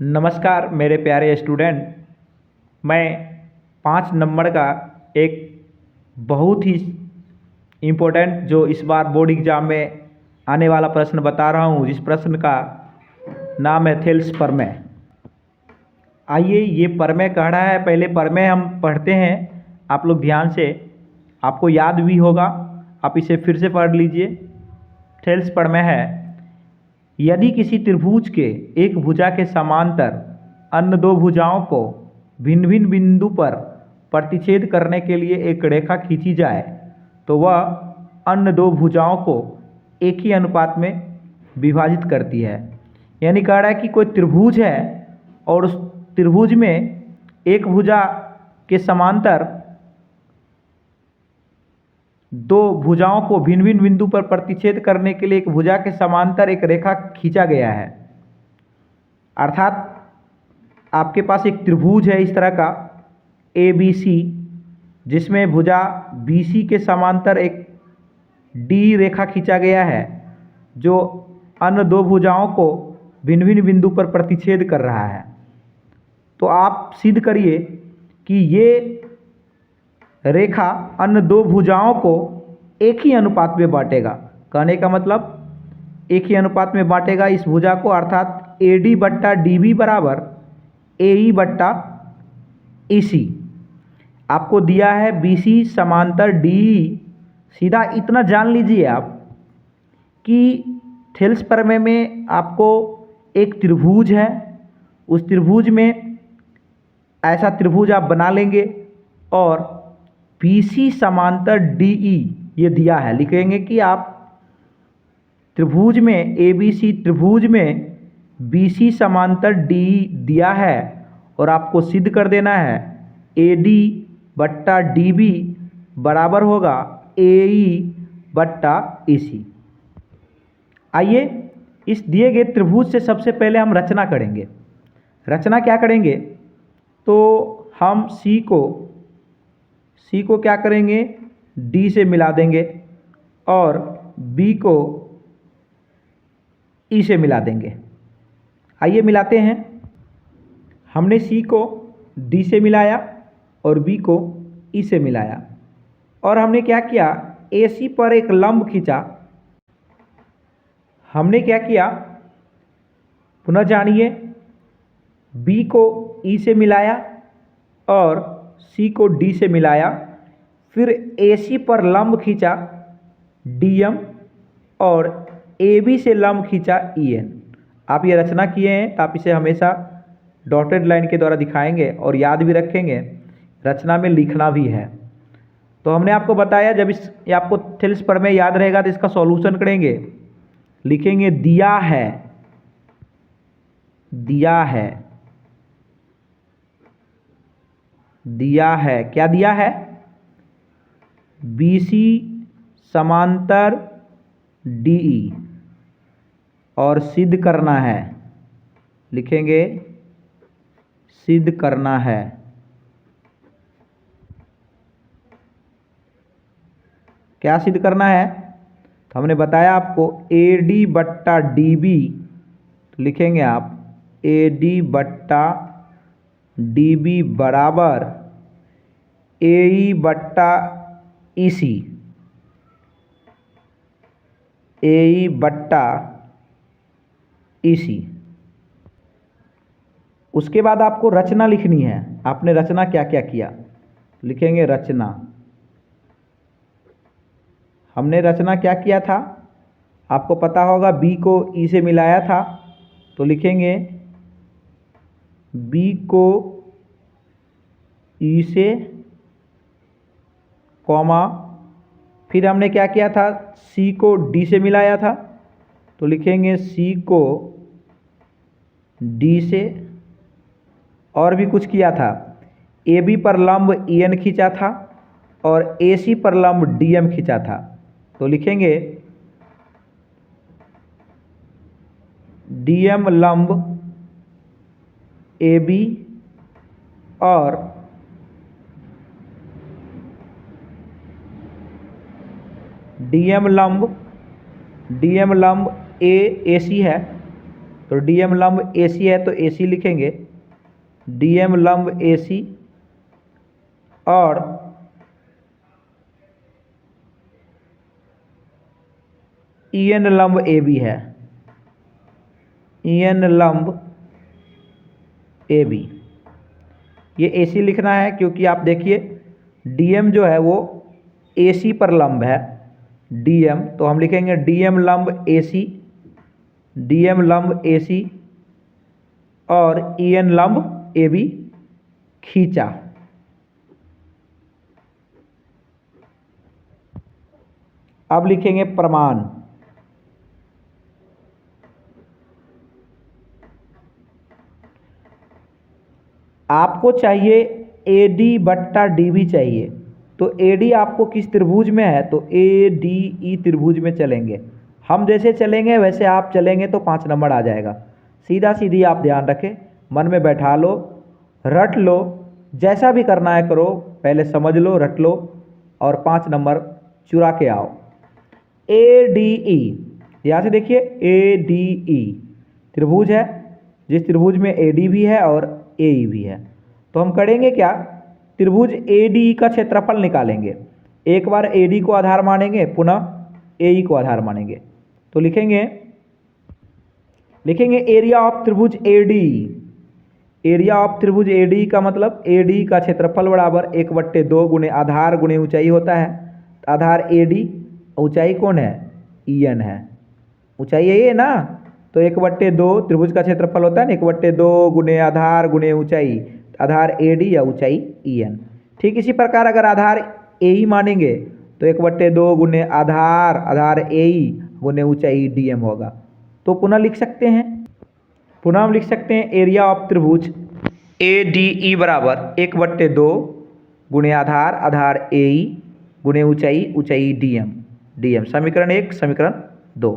नमस्कार मेरे प्यारे स्टूडेंट। मैं 5 नंबर का एक बहुत ही इम्पोर्टेंट जो इस बार बोर्ड एग्ज़ाम में आने वाला प्रश्न बता रहा हूँ, जिस प्रश्न का नाम है थेल्स प्रमेय। आइए, ये प्रमेय कह रहा है, पहले प्रमेय हम पढ़ते हैं। आप लोग ध्यान से, आपको याद भी होगा, आप इसे फिर से पढ़ लीजिए। थेल्स प्रमेय है, यदि किसी त्रिभुज के एक भुजा के समांतर अन्य दो भुजाओं को भिन्न भिन्न बिंदु पर प्रतिच्छेद करने के लिए एक रेखा खींची जाए तो वह अन्य दो भुजाओं को एक ही अनुपात में विभाजित करती है। यानी कह रहा है कि कोई त्रिभुज है और उस त्रिभुज में एक भुजा के समांतर दो भुजाओं को भिन्न भिन्न बिंदु पर प्रतिच्छेद करने के लिए एक भुजा के समांतर एक रेखा खींचा गया है। अर्थात आपके पास एक त्रिभुज है इस तरह का ABC, जिसमें भुजा BC के समांतर एक D रेखा खींचा गया है, जो अन्य दो भुजाओं को भिन्न भिन्न बिंदु पर प्रतिच्छेद कर रहा है। तो आप सिद्ध करिए कि ये रेखा अन्य दो भुजाओं को एक ही अनुपात में बांटेगा। कहने का मतलब एक ही अनुपात में बांटेगा इस भुजा को, अर्थात AD बट्टा DB बराबर AE बट्टा EC। आपको दिया है BC समांतर DE। सीधा इतना जान लीजिए आप कि थेल्स प्रमेय में आपको एक त्रिभुज है, उस त्रिभुज में ऐसा त्रिभुज आप बना लेंगे और BC समांतर DE ये दिया है। लिखेंगे कि आप त्रिभुज में ABC त्रिभुज में BC समांतर DE दिया है और आपको सिद्ध कर देना है AD बट्टा DB बराबर होगा AE बट्टा EC। आइए, इस दिए गए त्रिभुज से सबसे पहले हम रचना करेंगे। रचना क्या करेंगे, तो हम C को क्या करेंगे, D से मिला देंगे और B को E से मिला देंगे। आइए मिलाते हैं। हमने C को D से मिलाया और B को E से मिलाया और हमने क्या किया, AC पर एक लंब खींचा। हमने क्या किया, पुनः जानिए, B को E से मिलाया और C को D से मिलाया, फिर AC पर लंब खींचा DM और AB से लंब खींचा EN। आप ये रचना किए हैं तो आप इसे हमेशा डॉटेड लाइन के द्वारा दिखाएंगे और याद भी रखेंगे, रचना में लिखना भी है। तो हमने आपको बताया, जब ये आपको थेल्स प्रमेय याद रहेगा तो इसका सॉल्यूशन करेंगे। लिखेंगे दिया है, दिया है, दिया है, क्या दिया है, BC समांतर DE और सिद्ध करना है। लिखेंगे सिद्ध करना है। क्या सिद्ध करना है, तो हमने बताया आपको AD बट्टा DB, तो लिखेंगे आप AD बट्टा DB बराबर AE बट्टा EC, AE बट्टा EC। उसके बाद आपको रचना लिखनी है। आपने रचना क्या क्या किया, लिखेंगे रचना। हमने रचना क्या किया था, आपको पता होगा, B को E से मिलाया था, तो लिखेंगे B को E से कॉमा, फिर हमने क्या किया था, C को D से मिलाया था, तो लिखेंगे C को D से, और भी कुछ किया था, AB पर लंब EN खींचा था और AC पर लंब DM खींचा था, तो लिखेंगे DM लंब AB और DM लंब AC है, तो डीएम लंब एसी है तो एसी लिखेंगे, डीएम लंब एसी, और ईएन लंब एबी है, ईएन लंब एबी। ये एसी लिखना है क्योंकि आप देखिए डीएम जो है वो एसी पर लंब है, डीएम, तो हम लिखेंगे डीएम लंब एसी, डीएम लंब एसी और ईएन लंब एबी खींचा। अब लिखेंगे प्रमाण। आपको चाहिए AD बट्टा DB चाहिए, तो AD आपको किस त्रिभुज में है, तो ADE त्रिभुज में चलेंगे। हम जैसे चलेंगे वैसे आप चलेंगे तो 5 नंबर आ जाएगा। सीधा सीधी आप ध्यान रखें, मन में बैठा लो, रट लो, जैसा भी करना है करो, पहले समझ लो, रट लो और 5 नंबर चुरा के आओ। ADE, यहाँ से देखिए ADE त्रिभुज है, जिस त्रिभुज में AD भी है और AE भी है। तो हम करेंगे क्या, त्रिभुज ADE का क्षेत्रफल निकालेंगे। एक बार AD को आधार मानेंगे, पुनः AE को आधार मानेंगे। तो लिखेंगे एरिया ऑफ त्रिभुज ADE। एरिया ऑफ त्रिभुज ADE का मतलब ADE का क्षेत्रफल बराबर 1/2 गुणे आधार गुणे ऊंचाई होता है। आधार AD, ऊंचाई कौन है, EN है, ऊंचाई यही है ना, तो 1/2 त्रिभुज का क्षेत्रफल होता है ना, 1/2 गुणे आधार गुणे ऊंचाई, आधार AD या ऊंचाई EN। ठीक इसी प्रकार अगर आधार AE मानेंगे तो 1/2 गुणे आधार AE गुणे ऊंचाई DM होगा। तो पुनः लिख सकते हैं, पुनः हम लिख सकते हैं एरिया ऑफ त्रिभुज ADE बराबर 1/2 गुणे आधार AE गुणे ऊंचाई DM। समीकरण 1, समीकरण 2।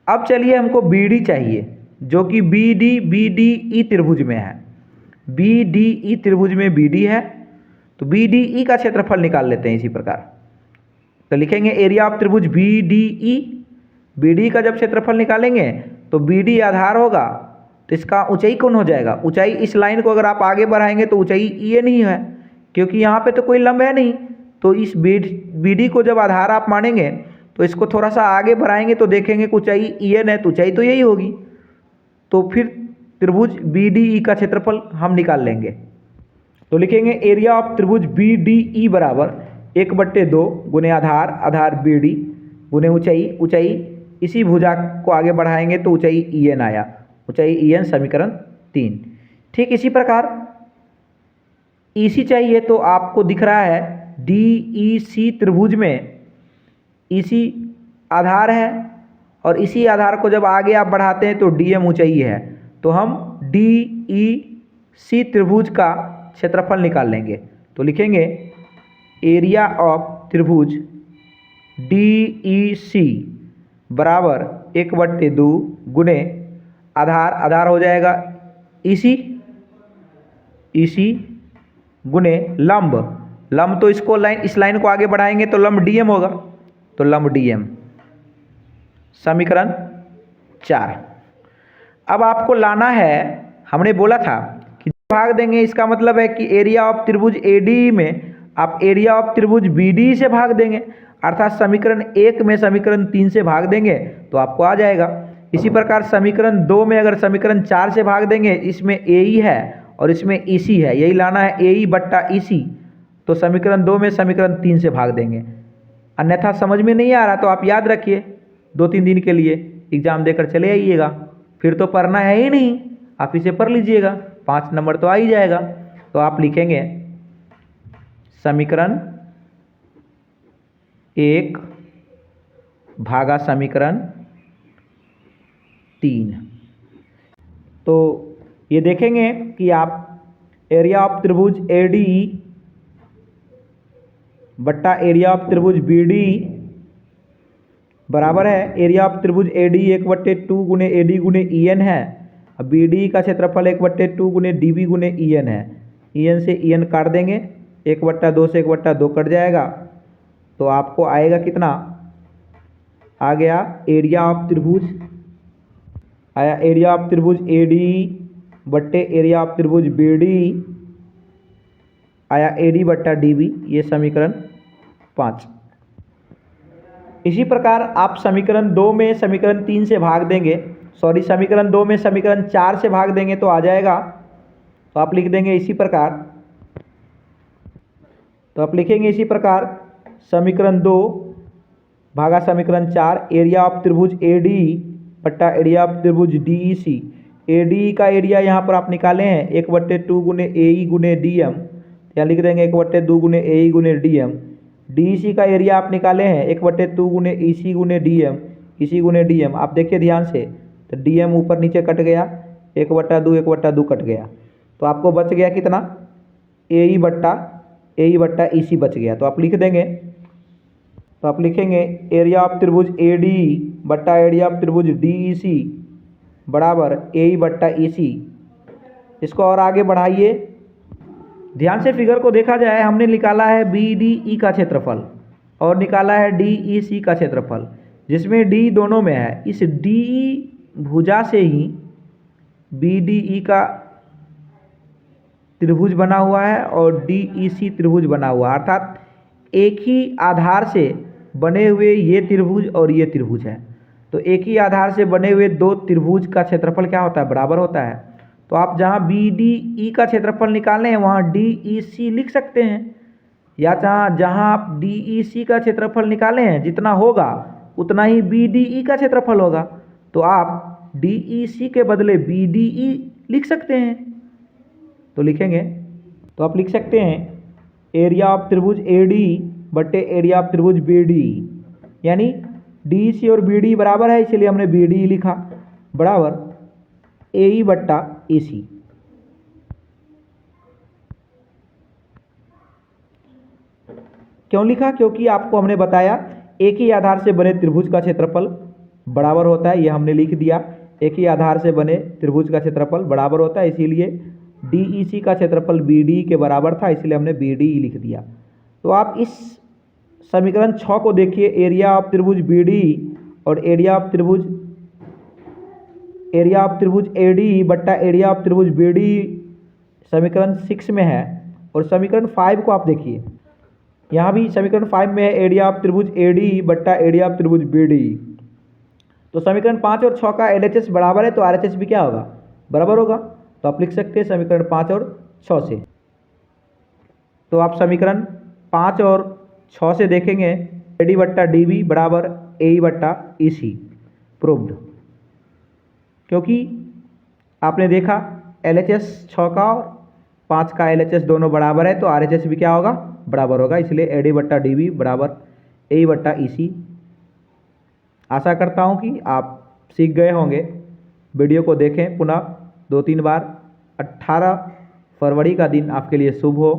अब चलिए हमको BD चाहिए, जो कि BDE त्रिभुज में है। BDE त्रिभुज में BD है, तो BDE का क्षेत्रफल निकाल लेते हैं इसी प्रकार। तो लिखेंगे एरिया ऑफ त्रिभुज BDE। BD का जब क्षेत्रफल निकालेंगे तो BD आधार होगा, तो इसका ऊंचाई कौन हो जाएगा, ऊंचाई इस लाइन को अगर आप आगे बढ़ाएंगे तो ऊंचाई EN ही है, क्योंकि यहाँ पे तो कोई लंब है नहीं। तो इस BD को जब आधार आप मानेंगे तो इसको थोड़ा सा आगे बढ़ाएंगे तो देखेंगे कि ऊंचाई EN है, तो ऊंचाई तो यही होगी। तो फिर त्रिभुज BDE का क्षेत्रफल हम निकाल लेंगे। तो लिखेंगे एरिया ऑफ त्रिभुज BDE बराबर 1/2 गुणे आधार BD गुणे ऊंचाई, इसी भुजा को आगे बढ़ाएंगे तो ऊंचाई EN आया, ऊंचाई EN, समीकरण 3। ठीक इसी प्रकार EC चाहिए, तो आपको दिख रहा है DEC त्रिभुज में EC आधार है, और इसी आधार को जब आगे आप बढ़ाते हैं तो DM ऊंचाई है। तो हम DEC त्रिभुज का क्षेत्रफल निकाल लेंगे। तो लिखेंगे एरिया ऑफ त्रिभुज DEC बराबर 1/2 गुणे आधार हो जाएगा EC गुणे लंब तो इसको इस लाइन को आगे बढ़ाएंगे तो लंब DM होगा, तो लंब DM, समीकरण 4। अब आपको लाना है, हमने बोला था कि भाग देंगे, इसका मतलब है कि एरिया ऑफ त्रिभुज ADE में आप एरिया ऑफ त्रिभुज BDE से भाग देंगे, अर्थात समीकरण 1 में समीकरण 3 से भाग देंगे तो आपको आ जाएगा। इसी प्रकार समीकरण 2 में अगर समीकरण 4 से भाग देंगे, इसमें AE है और इसमें EC है, यही लाना है AE बट्टा EC, तो समीकरण 2 में समीकरण 3 से भाग देंगे। अन्यथा समझ में नहीं आ रहा तो आप याद रखिए, 2-3 दिन के लिए एग्जाम देकर चले आइएगा, फिर तो पढ़ना है ही नहीं, आप इसे पढ़ लीजिएगा, 5 नंबर तो आ ही जाएगा। तो आप लिखेंगे समीकरण 1 भागा समीकरण 3। तो ये देखेंगे कि आप एरिया ऑफ त्रिभुज ADE बट्टा एरिया ऑफ त्रिभुज BDE बराबर है एरिया ऑफ त्रिभुज ADE 1/2 गुणे AD गुणे EN है, अब BDE का क्षेत्रफल 1/2 गुणे DB गुणे EN है। EN से EN काट देंगे, 1/2 से 1/2 कट जाएगा, तो आपको आएगा कितना, आ गया एरिया ऑफ त्रिभुज आया एरिया ऑफ त्रिभुज ए डी बट्टे एरिया ऑफ त्रिभुज बी डी आया ए डी बट्टा डी बी। ये समीकरण 5। इसी प्रकार आप समीकरण 2 में समीकरण 3 से भाग देंगे, सॉरी समीकरण 2 में समीकरण 4 से भाग देंगे तो आ जाएगा। तो आप लिख देंगे इसी प्रकार, तो आप लिखेंगे इसी प्रकार समीकरण 2 भागा समीकरण 4 एरिया ऑफ त्रिभुज ए डी बट्टा एरिया ऑफ त्रिभुज D E C. A D का एरिया यहाँ पर आप निकाले हैं 1/2 गुने ए ई गुने डी एम, यहाँ लिख देंगे 1/2 गुने ए ई गुने डी एम। डी ई सी का एरिया आप निकाले हैं 1/2 गुने ई सी गुने डी एम, ई सी गुने डी एम। आप देखिए ध्यान से, तो डी एम ऊपर नीचे कट गया, 1/2 कट गया, तो आपको बच गया कितना, ए ई बट्टा ई सी बच गया। तो आप लिख देंगे, तो आप लिखेंगे एरिया ऑफ त्रिभुज ए डी बट्टा एरिया ऑफ त्रिभुज डी ई सी बराबर ए ई बट्टा ई सी। इसको और आगे बढ़ाइए, ध्यान से फिगर को देखा जाए, हमने निकाला है बी डी ई का क्षेत्रफल और निकाला है डी ई सी का क्षेत्रफल, जिसमें डी दोनों में है। इस डी ई भुजा से ही बी डी ई का त्रिभुज बना हुआ है और डी ई सी त्रिभुज बना हुआ है, अर्थात एक ही आधार से बने हुए ये त्रिभुज और ये त्रिभुज है। तो एक ही आधार से बने हुए दो त्रिभुज का क्षेत्रफल क्या होता है, बराबर होता है। तो आप जहाँ बी डी ई का क्षेत्रफल निकालने हैं वहाँ डी ई सी लिख सकते हैं, या जहाँ आप डी ई सी का क्षेत्रफल निकाले हैं जितना होगा उतना ही बी डी ई का क्षेत्रफल होगा। तो आप डी ई सी के बदले बी डी ई लिख सकते हैं। तो लिखेंगे, तो आप लिख सकते हैं एरिया ऑफ त्रिभुज ए डी बट्टे एरिया ऑफ त्रिभुज बी डी, यानी डी सी और बी डी बराबर है, इसलिए हमने बी डी लिखा, बराबर ए ई बट्टा ए सी। क्यों लिखा, क्योंकि आपको हमने बताया एक ही आधार से बने त्रिभुज का क्षेत्रफल बराबर होता है, ये हमने लिख दिया। एक ही आधार से बने त्रिभुज का क्षेत्रफल बराबर होता है, इसीलिए डी ई सी का क्षेत्रफल बी डी के बराबर था, इसलिए हमने बी डी लिख दिया। तो आप इस समीकरण 6 को देखिए, एरिया ऑफ त्रिभुज बी डी और एरिया ऑफ त्रिभुज ए डी बट्टा एरिया ऑफ त्रिभुज बी डी समीकरण 6 में है। और समीकरण 5 को आप देखिए, यहाँ भी समीकरण 5 में है एरिया ऑफ त्रिभुज ए डी बट्टा एरिया ऑफ त्रिभुज बी डी। तो समीकरण 5 और 6 का LHS बराबर है, तो RHS भी क्या होगा, बराबर होगा। तो आप लिख सकते हैं समीकरण 5 और 6 से। तो आप समीकरण 5 और 6 से देखेंगे ए डी बट्टा डी बी बराबर ए ई बट्टा ई सी, प्रूव्ड। क्योंकि आपने देखा LHS 6 का और 5 का LHS दोनों बराबर है, तो RHS भी क्या होगा, बराबर होगा, इसलिए ए डी बट्टा डी बी बराबर ए ई बट्टा ई सी। आशा करता हूँ कि आप सीख गए होंगे। वीडियो को देखें पुनः 2-3 बार। 18 फरवरी का दिन आपके लिए शुभ हो।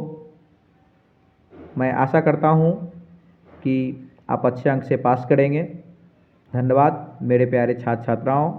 मैं आशा करता हूँ कि आप अच्छे अंक से पास करेंगे। धन्यवाद मेरे प्यारे छात्र छात्राओं।